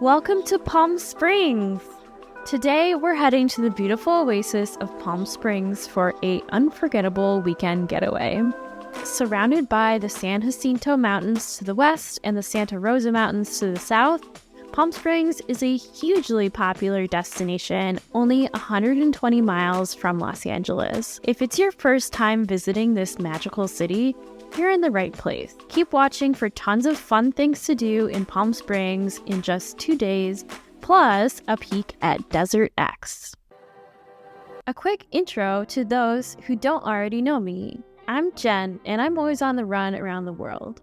Welcome to Palm Springs! Today we're heading to the beautiful oasis of Palm Springs for an unforgettable weekend getaway. Surrounded by the San Jacinto Mountains to the west and the Santa Rosa Mountains to the south, Palm Springs is a hugely popular destination only 120 miles from Los Angeles. If it's your first time visiting this magical city, you're in the right place. Keep watching for tons of fun things to do in Palm Springs in just 2 days, plus a peek at Desert X. A quick intro to those who don't already know me. I'm Jen, and I'm always on the run around the world.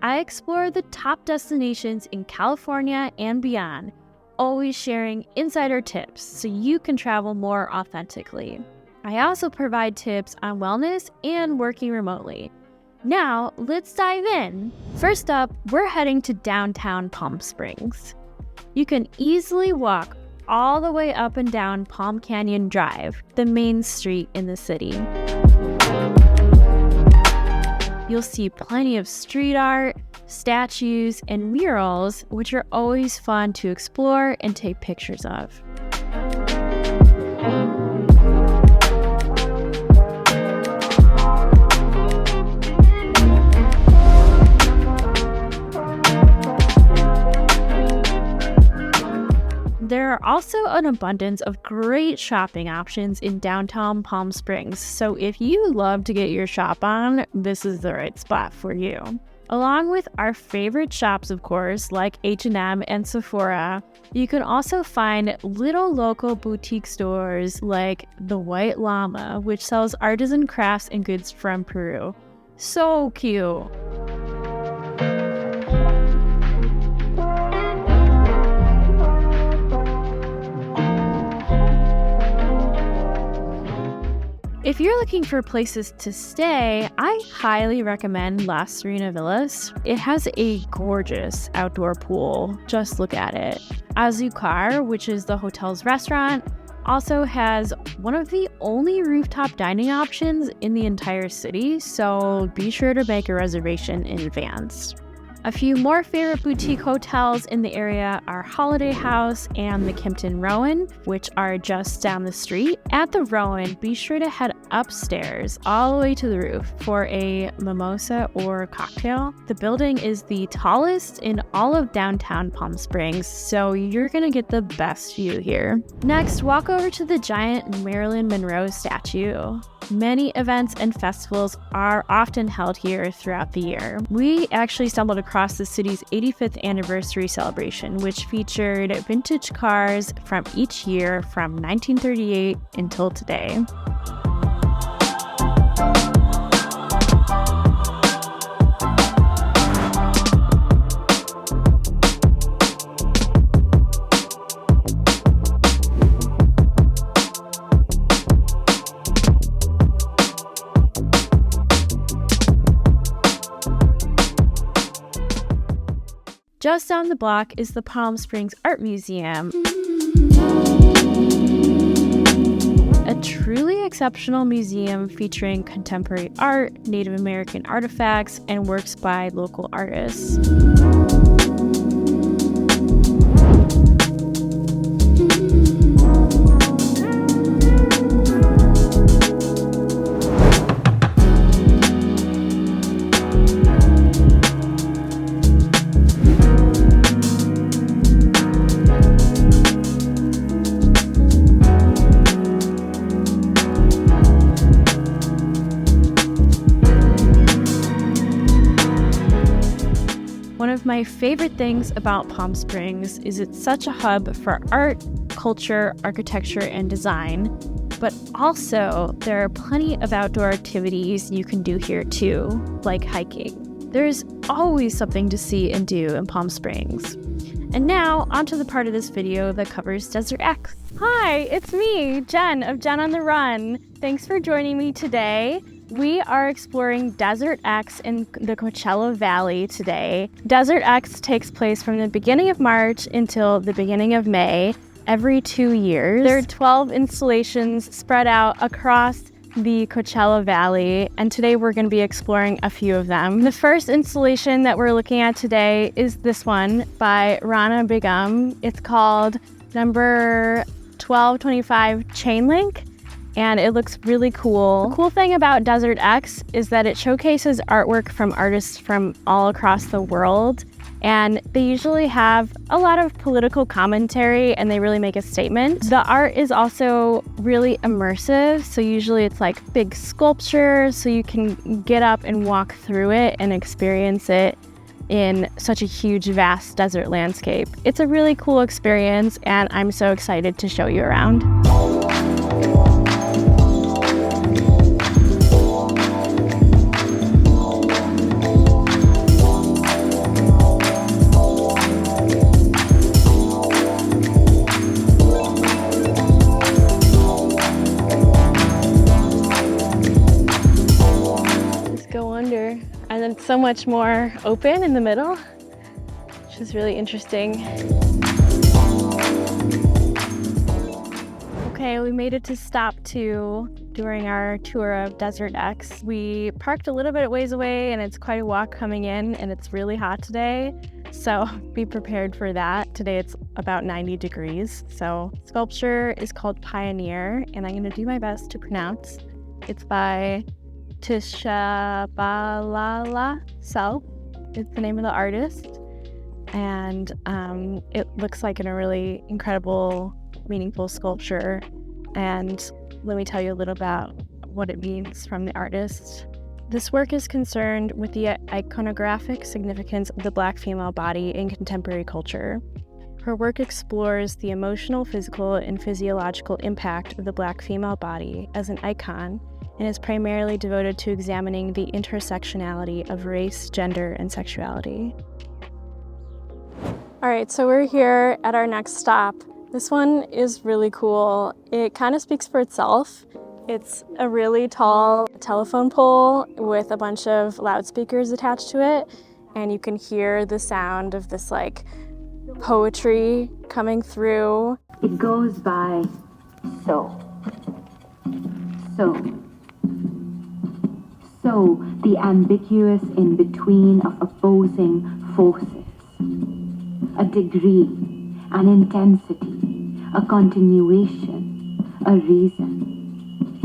I explore the top destinations in California and beyond, always sharing insider tips so you can travel more authentically. I also provide tips on wellness and working remotely. Now, let's dive in. First up, we're heading to downtown Palm Springs. You can easily walk all the way up and down Palm Canyon Drive, the main street in the city. You'll see plenty of street art, statues, and murals, which are always fun to explore and take pictures of. There are also an abundance of great shopping options in downtown Palm Springs, so if you love to get your shop on, this is the right spot for you. Along with our favorite shops, of course, like H&M and Sephora, you can also find little local boutique stores like the White Llama, which sells artisan crafts and goods from Peru. So cute! If you're looking for places to stay, I highly recommend La Serena Villas. It has a gorgeous outdoor pool. Just look at it. Azucar, which is the hotel's restaurant, also has one of the only rooftop dining options in the entire city, so be sure to make a reservation in advance. A few more favorite boutique hotels in the area are Holiday House and the Kimpton Rowan, which are just down the street. At the Rowan, be sure to head upstairs all the way to the roof for a mimosa or cocktail. The building is the tallest in all of downtown Palm Springs, so you're gonna get the best view here. Next, walk over to the giant Marilyn Monroe statue. Many events and festivals are often held here throughout the year. We actually stumbled across the city's 85th anniversary celebration, which featured vintage cars from each year from 1938 until today. Just down the block is the Palm Springs Art Museum, a truly exceptional museum featuring contemporary art, Native American artifacts, and works by local artists. One of my favorite things about Palm Springs is it's such a hub for art, culture, architecture, and design, but also there are plenty of outdoor activities you can do here too, like hiking. There's always something to see and do in Palm Springs. And now, onto the part of this video that covers Desert X. Hi, it's me, Jen of Jen on the Run. Thanks for joining me today. We are exploring Desert X in the Coachella Valley today. Desert X takes place from the beginning of March until the beginning of May, every 2 years. There are 12 installations spread out across the Coachella Valley, and today we're going to be exploring a few of them. The first installation that we're looking at today is this one by Rana Begum. It's called number 1225 Chainlink, and it looks really cool. The cool thing about Desert X is that it showcases artwork from artists from all across the world, and they usually have a lot of political commentary and they really make a statement. The art is also really immersive, so usually it's like big sculpture, so you can get up and walk through it and experience it in such a huge, vast desert landscape. It's a really cool experience, and I'm so excited to show you around. And then it's so much more open in the middle, which is really interesting. Okay, we made it to stop 2 during our tour of Desert X. We parked a little bit ways away, and it's quite a walk coming in, and it's really hot today, so be prepared for that. Today it's about 90 degrees. So sculpture is called Pioneer, and I'm going to do my best to pronounce. It's by Tschabalala is the name of the artist, and it looks like a really incredible, meaningful sculpture. And let me tell you a little about what it means from the artist. This work is concerned with the iconographic significance of the Black female body in contemporary culture. Her work explores the emotional, physical, and physiological impact of the Black female body as an icon, and is primarily devoted to examining the intersectionality of race, gender, and sexuality. All right, so we're here at our next stop. This one is really cool. It kind of speaks for itself. It's a really tall telephone pole with a bunch of loudspeakers attached to it, and you can hear the sound of this like poetry coming through. It goes by so. So, the ambiguous in-between of opposing forces. A degree, an intensity, a continuation, a reason.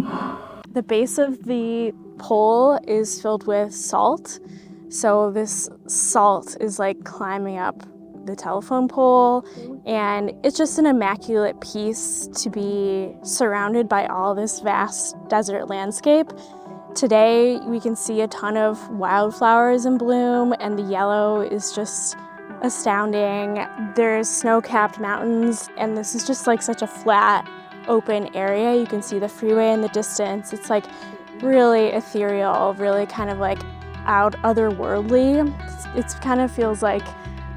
The base of the pole is filled with salt. So this salt is like climbing up the telephone pole, and it's just an immaculate piece to be surrounded by all this vast desert landscape. Today we can see a ton of wildflowers in bloom, and the yellow is just astounding. There's snow-capped mountains, and this is just like such a flat, open area. You can see the freeway in the distance. It's like really ethereal, really kind of like otherworldly. It kind of feels like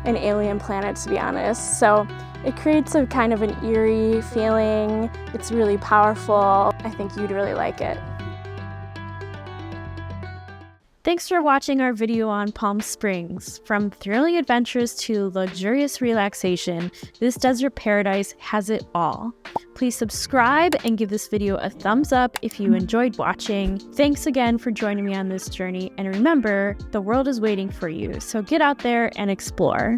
an alien planet, to be honest. So it creates a kind of an eerie feeling. It's really powerful. I think you'd really like it. Thanks for watching our video on Palm Springs. From thrilling adventures to luxurious relaxation, this desert paradise has it all. Please subscribe and give this video a thumbs up if you enjoyed watching. Thanks again for joining me on this journey, and remember, the world is waiting for you, so get out there and explore.